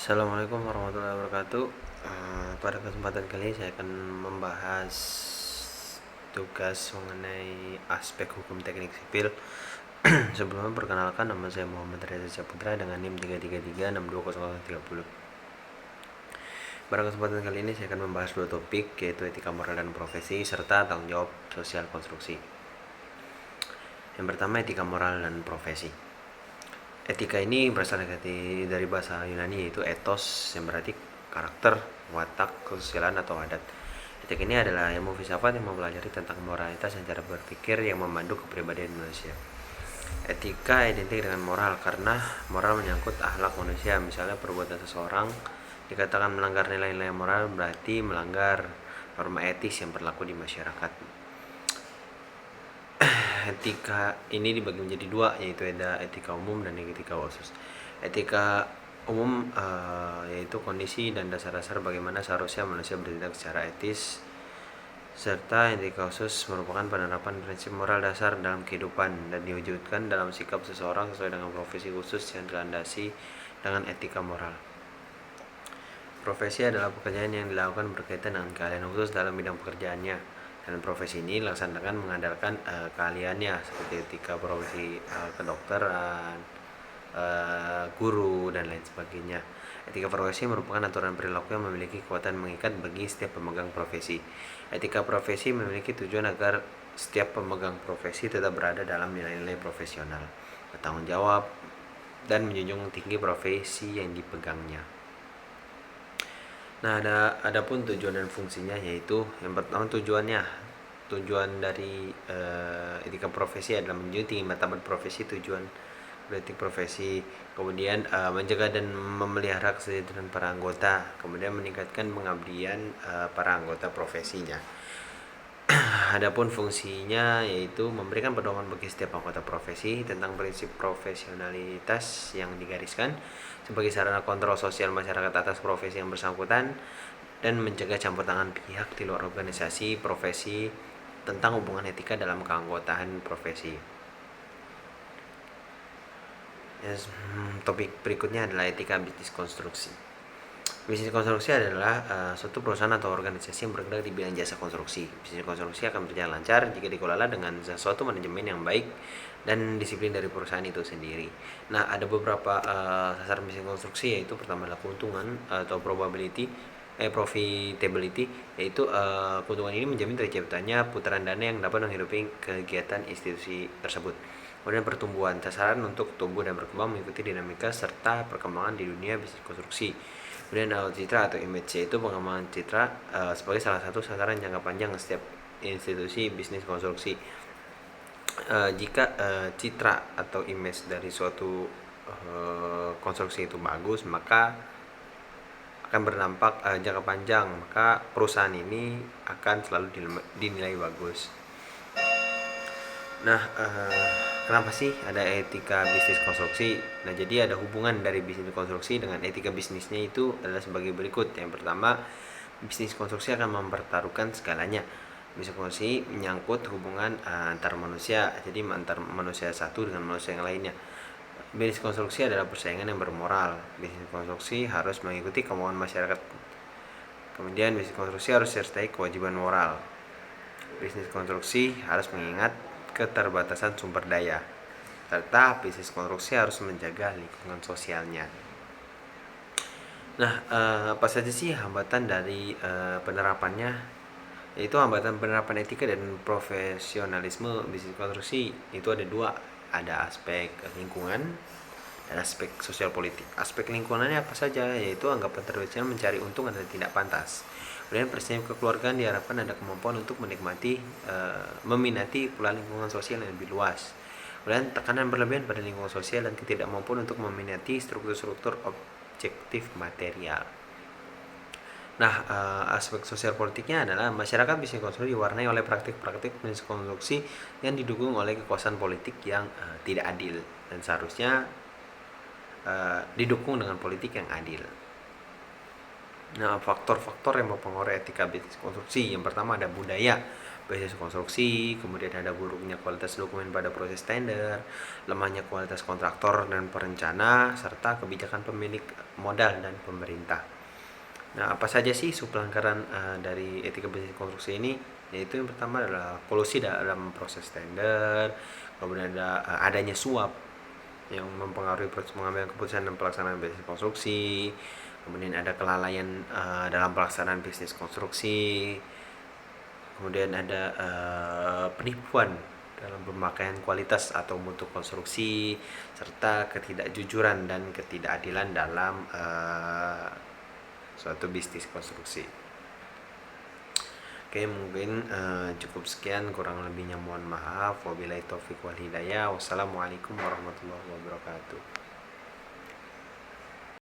Assalamualaikum warahmatullahi wabarakatuh. Pada kesempatan kali ini saya akan membahas tugas mengenai aspek hukum teknik sipil. Sebelumnya perkenalkan, nama saya Muhammad Reza Saputra dengan NIM 333620030. Pada kesempatan kali ini saya akan membahas dua topik, yaitu etika moral dan profesi serta tanggung jawab sosial konstruksi. Yang pertama, etika moral dan profesi. Etika ini berasal dari bahasa Yunani, yaitu ethos, yang berarti karakter, watak, kesusilaan atau adat. Etika ini adalah ilmu filsafat yang mempelajari tentang moralitas dan cara berpikir yang memandu kepribadian manusia. Etika identik dengan moral karena moral menyangkut akhlak manusia. Misalnya perbuatan seseorang dikatakan melanggar nilai-nilai moral berarti melanggar norma etis yang berlaku di masyarakat. Etika ini dibagi menjadi dua, yaitu ada etika umum dan etika khusus. Etika umum yaitu kondisi dan dasar-dasar bagaimana seharusnya manusia bertindak secara etis, serta etika khusus merupakan penerapan prinsip moral dasar dalam kehidupan dan diwujudkan dalam sikap seseorang sesuai dengan profesi khusus yang dilandasi dengan etika moral. Profesi adalah pekerjaan yang dilakukan berkaitan dengan keahlian khusus dalam bidang pekerjaannya, dan profesi ini dilaksanakan mengandalkan keahliannya, seperti etika profesi kedokteran, guru, dan lain sebagainya. Etika profesi merupakan aturan perilaku yang memiliki kekuatan mengikat bagi setiap pemegang profesi. Etika profesi memiliki tujuan agar setiap pemegang profesi tetap berada dalam nilai-nilai profesional, bertanggung jawab, dan menjunjung tinggi profesi yang dipegangnya. Nah, adapun tujuan dan fungsinya, yaitu yang pertama tujuan dari etika profesi adalah menjunjung tinggi martabat profesi, tujuan etik profesi, kemudian menjaga dan memelihara kesejahteraan para anggota, kemudian meningkatkan pengabdian para anggota profesinya. Adapun fungsinya yaitu memberikan pedoman bagi setiap anggota profesi tentang prinsip profesionalitas yang digariskan sebagai sarana kontrol sosial masyarakat atas profesi yang bersangkutan, dan mencegah campur tangan pihak di luar organisasi profesi tentang hubungan etika dalam keanggotaan profesi. Topik berikutnya adalah etika bisnis konstruksi. Bisnis konstruksi adalah suatu perusahaan atau organisasi yang bergerak di bidang jasa konstruksi. Bisnis konstruksi akan berjalan lancar jika dikelola dengan suatu manajemen yang baik dan disiplin dari perusahaan itu sendiri. Nah, ada beberapa sasaran bisnis konstruksi, yaitu pertama adalah keuntungan atau profitability, yaitu keuntungan ini menjamin terciptanya putaran dana yang dapat menghidupi kegiatan institusi tersebut. Kemudian pertumbuhan, sasaran untuk tumbuh dan berkembang mengikuti dinamika serta perkembangan di dunia bisnis konstruksi. Kemudian citra atau image, yaitu pengembangan citra sebagai salah satu sasaran jangka panjang setiap institusi bisnis konstruksi. Jika citra atau image dari suatu konstruksi itu bagus, maka akan berdampak jangka panjang, maka perusahaan ini akan selalu dinilai bagus. Nah, kenapa sih ada etika bisnis konstruksi? Nah, jadi ada hubungan dari bisnis konstruksi dengan etika bisnisnya itu adalah sebagai berikut. Yang pertama, bisnis konstruksi akan mempertaruhkan segalanya. Bisnis konstruksi menyangkut hubungan antar manusia, jadi antar manusia satu dengan manusia yang lainnya. Bisnis konstruksi adalah persaingan yang bermoral. Bisnis konstruksi harus mengikuti kemauan masyarakat. Kemudian bisnis konstruksi harus sertai kewajiban moral. Bisnis konstruksi harus mengingat keterbatasan sumber daya, serta bisnis konstruksi harus menjaga lingkungan sosialnya. Nah, apa saja sih hambatan dari penerapannya? Yaitu hambatan penerapan etika dan profesionalisme bisnis konstruksi itu ada dua, ada aspek lingkungan dan aspek sosial politik. Aspek lingkungannya apa saja? Yaitu anggapan terlibatnya mencari untung dan tidak pantas. Kemudian prinsip kekeluargaan diharapkan ada kemampuan untuk meminati pula lingkungan sosial yang lebih luas. Kemudian tekanan berlebihan pada lingkungan sosial dan ketidakmampuan untuk meminati struktur-struktur objektif material. Nah, aspek sosial politiknya adalah masyarakat bisnis konstruksi diwarnai oleh praktik-praktik bisnis konstruksi yang didukung oleh kekuasaan politik yang tidak adil, dan seharusnya didukung dengan politik yang adil. Nah, faktor-faktor yang mempengaruhi etika bisnis konstruksi, yang pertama ada budaya. basis konstruksi, kemudian ada buruknya kualitas dokumen pada proses tender, lemahnya kualitas kontraktor dan perencana, serta kebijakan pemilik modal dan pemerintah. Nah, apa saja sih isu pelanggaran dari etika bisnis konstruksi ini? Yaitu yang pertama adalah kolusi dalam proses tender, kemudian ada adanya suap yang mempengaruhi proses pengambilan keputusan dan pelaksanaan bisnis konstruksi, kemudian ada kelalaian dalam pelaksanaan bisnis konstruksi, kemudian ada penipuan dalam pemakaian kualitas atau mutu konstruksi, serta ketidakjujuran dan ketidakadilan dalam suatu bisnis konstruksi. Oke, mungkin cukup sekian, kurang lebihnya mohon maaf. Wabillahi taufiq wal hidayah. Wassalamualaikum warahmatullahi wabarakatuh.